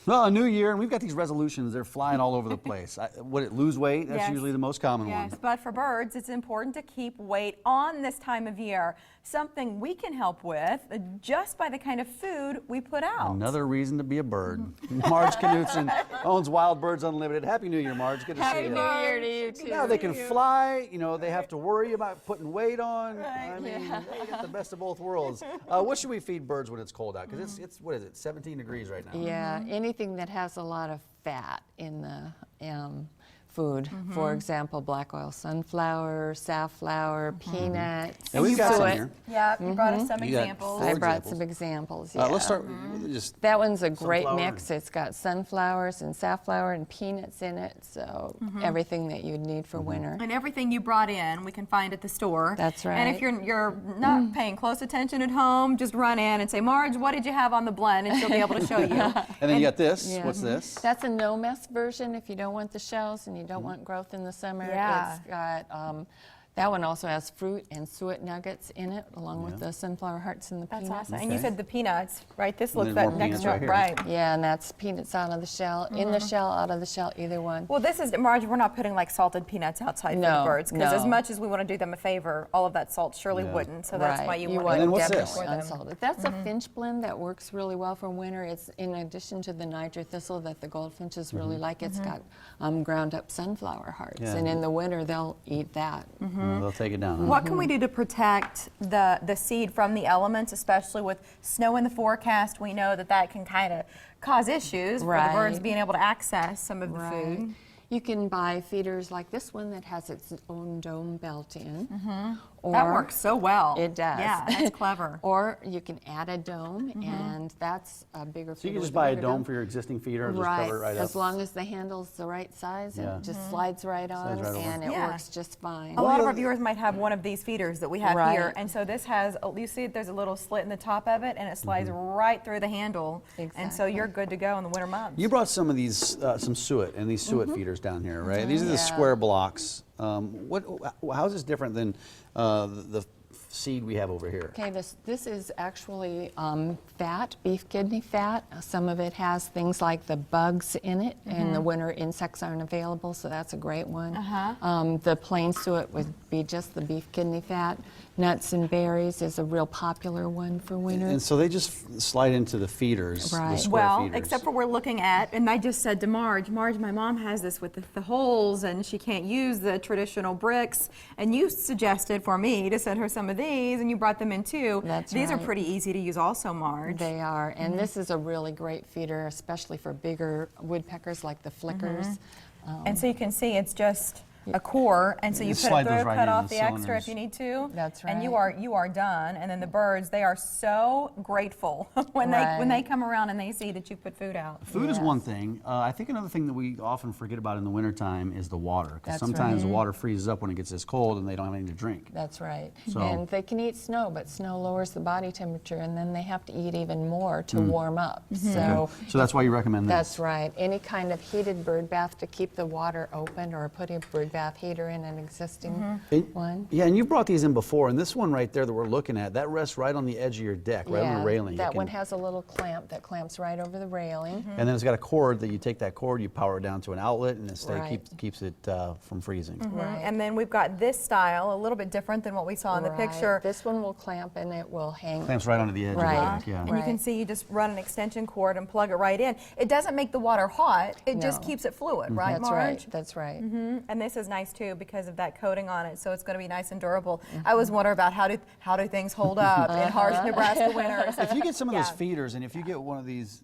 Well, a new year, and we've got these resolutions. They're flying all over the place. Would it lose weight? That's usually the most common one. Yes, but for birds, it's important to keep weight on this time of year. Something we can help with just by the kind of food we put out. Another reason to be a bird. Marge Knudsen owns Wild Birds Unlimited. Happy New Year, Marge. Good to see you. Happy New Year to you, too. Now they can fly. You know, they have to worry about putting weight on. Right, I mean, they get the best of both worlds. What should we feed birds when it's cold out? Because it's, what is it, 17 degrees right now? Yeah, anything that has a lot of fat in the food. For example, black oil sunflower, safflower, peanuts. Yeah, we've got some here. Yeah, you brought us some You got examples. four I brought examples. some examples. Yeah. Let's start just That one's a great sunflower. mix. It's got sunflowers and safflower and peanuts in it, so everything that you'd need for winter. And everything you brought in, we can find at the store. That's right. And if you're not paying close attention at home, just run in and say, Marge, what did you have on the blend? And she'll be able to show you. And then you got this. Yeah. What's this? That's a no-mess version if you don't want the shells and you don't want growth in the summer. Yeah. It's got, that one also has fruit and suet nuggets in it, along with the sunflower hearts and the That's peanuts. awesome. And you said the peanuts, right? This looks there's that more next peanuts one, right here. right? Yeah, and that's peanuts out of the shell, in the shell, out of the shell, either one. Well, this is, Marge, we're not putting like salted peanuts outside for the No, birds, because as no. much as we want to do them a favor, all of that salt surely wouldn't. So that's why you want And then what's to this? for them. Unsalted. That's a finch blend that works really well for winter. It's in addition to the Niger thistle that the goldfinches really like. It's got ground up sunflower hearts, Yeah. and in the winter they'll eat that. They'll take it down. Huh? What can we do to protect the seed from the elements, especially with snow in the forecast? We know that that can kind of cause issues for the birds Right. being able to access some of the food. You can buy feeders like this one that has its own dome built in. Or That works so well. It does. Yeah, that's clever. Or you can add a dome, and that's a bigger So feeder. you can just with buy a bigger dome for your existing feeder and just Right, cover it right up. as long as the handle's the right size, Yeah. it just slides right on, right over. and it Yeah. works just fine. A lot of our viewers might have one of these feeders that we have Right. here, and so this has, you see there's a little slit in the top of it, and it slides right through the handle, and so Exactly. you're good to go in the winter months. You brought some of these, some suet, and these suet feeders down here, right? These are the Yeah. square blocks. How is this different than the seed we have over here? Okay, this is actually fat, beef kidney fat. Some of it has things like the bugs in it, and the winter insects aren't available, so that's a great one. The plain suet would be just the beef kidney fat. Nuts and berries is a real popular one for winter. And so they just slide into the feeders, the Right. square Well, feeders. except for we're looking at, and I just said to Marge, my mom has this with the holes, and she can't use the traditional bricks, and you suggested for me to send her some of these, and you brought them in too. That's These are right. pretty easy to use also, Marge. They are, and this is a really great feeder, especially for bigger woodpeckers like the flickers. And so you can see it's just a core, and so you You put it slide those through, right cut in, off the the extra cylinders. if you need to. That's And you right. are done. And then the birds, they are so grateful when Right. they come around and they see that you put food out. Food is one thing. I think another thing that we often forget about in the wintertime is the water. Because That's sometimes the right. water freezes up when it gets this cold and they don't have anything to drink. That's right. So- And they can eat snow, but snow lowers the body temperature, and then they have to eat even more to warm up. So So that's why you recommend this. that's right. Any kind of heated bird bath to keep the water open, or put a bird bath heater in an existing one. Yeah, and you brought these in before, and this one right there that we're looking at, that rests right on the edge of your deck, right on the railing. That You one can- has a little clamp that clamps right over the railing. And then it's got a cord that you take that cord, you power it down to an outlet, and it Right. keeps it from freezing. Right. And then we've got this style, a little bit different than what we saw in the Right. picture. This one will clamp and it will hang. Clamps right onto the edge Right. of the deck, yeah. And you can Right. see you just run an extension cord and plug it right in. It doesn't make the water hot, it just No. keeps it fluid, right, That's Marge? right. That's right. And this is nice too because of that coating on it, so it's going to be nice and durable. I always wonder about how do things hold up in harsh Nebraska winters. If you get some of those Yeah. feeders, and if you get one of these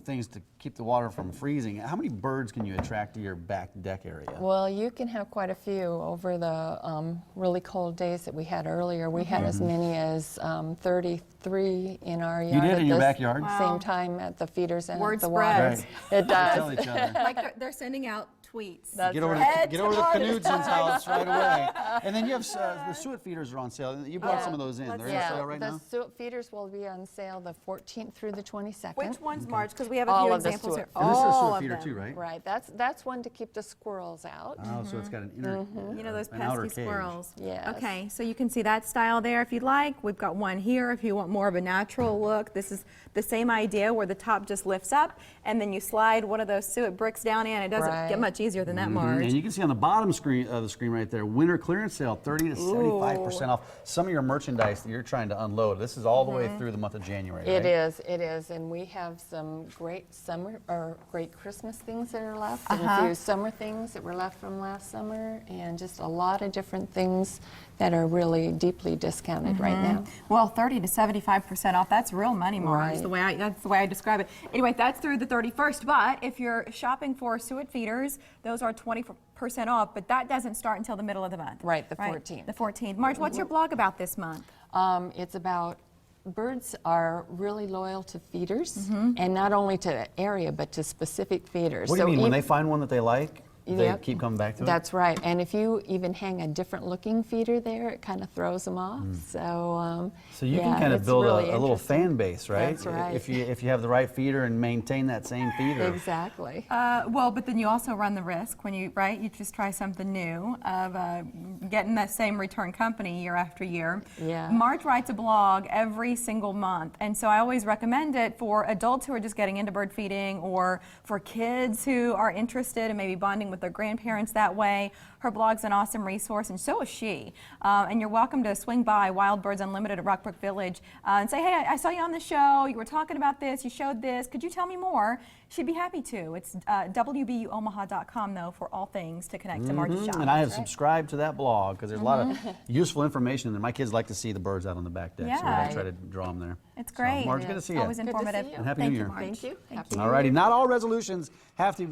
things to keep the water from freezing, how many birds can you attract to your back deck area? Well, you can have quite a few. Over the really cold days that we had earlier, we had as many as 33 in our yard. did at in your the backyard? Same time at the feeders and Word at the spreads. water. It does. Tell each other. Like they're sending out tweets. That's Get over, right. get over to Knudsen's house right away. And then you have the Suet Feeders are on sale. You brought some of those in. They're on sale right the now? Suet Feeders will be on sale the 14th through the 22nd. Which one's Marge? Because we have a All few of the examples Suet here. And this is a All Suet of Feeder them. too, right? Right, that's one to keep the squirrels out. Oh, so it's got an inner, You know those an outer pesky cage. squirrels. Yes. Okay, so you can see that style there if you'd like. We've got one here if you want more of a natural look. This is the same idea where the top just lifts up and then you slide one of those suet bricks down in. It doesn't Right. get much easier than that, Marge. And you can see on the bottom screen of the screen right there, winter clearance sale, 30 to 75% off. Some of your merchandise that you're trying to unload. This is all the way through the month of January, right? It is, and we have some great summer or great Christmas things that are left, and a few summer things that were left from last summer, and just a lot of different things that are really deeply discounted right now. Well, 30 to 75% off, that's real money, Marge. Right. That's the way I describe it. Anyway, that's through the 31st, but if you're shopping for Suet Feeders, those are 20% off, but that doesn't start until the middle of the month. Right, the 14th. The 14th. Marge, what's your blog about this month? It's about birds are really loyal to feeders, and not only to the area, but to specific feeders. What do you So mean? When ev- they find one that they like, they Yep. keep coming back to it? That's right. And if you even hang a different looking feeder there, it kind of throws them off. So you yeah, can kind of it's build really a little interesting. fan base, right? That's right. If you have the right feeder and maintain that same feeder. Exactly. Well, but then you also run the risk when you just try something new of getting that same return company year after year. Yeah. Marge writes a blog every single month, and so I always recommend it for adults who are just getting into bird feeding or for kids who are interested in maybe bonding with their grandparents that way. Her blog's an awesome resource, and so is she. And you're welcome to swing by Wild Birds Unlimited at Rockbrook Village and say, hey, I saw you on the show, you were talking about this, you showed this, could you tell me more? She'd be happy to. It's wbuomaha.com, though, for all things to connect to Marge's shop. And I have subscribed to that blog because there's a lot of useful information in there. My kids like to see the birds out on the back deck, so we're going Yeah. to try to draw them there. It's great. So, Marge, good to see you. Always Good to informative. see you. And Happy Thank New you, Year. Marge. Thank you. Thank Happy you. All righty, not all resolutions have to be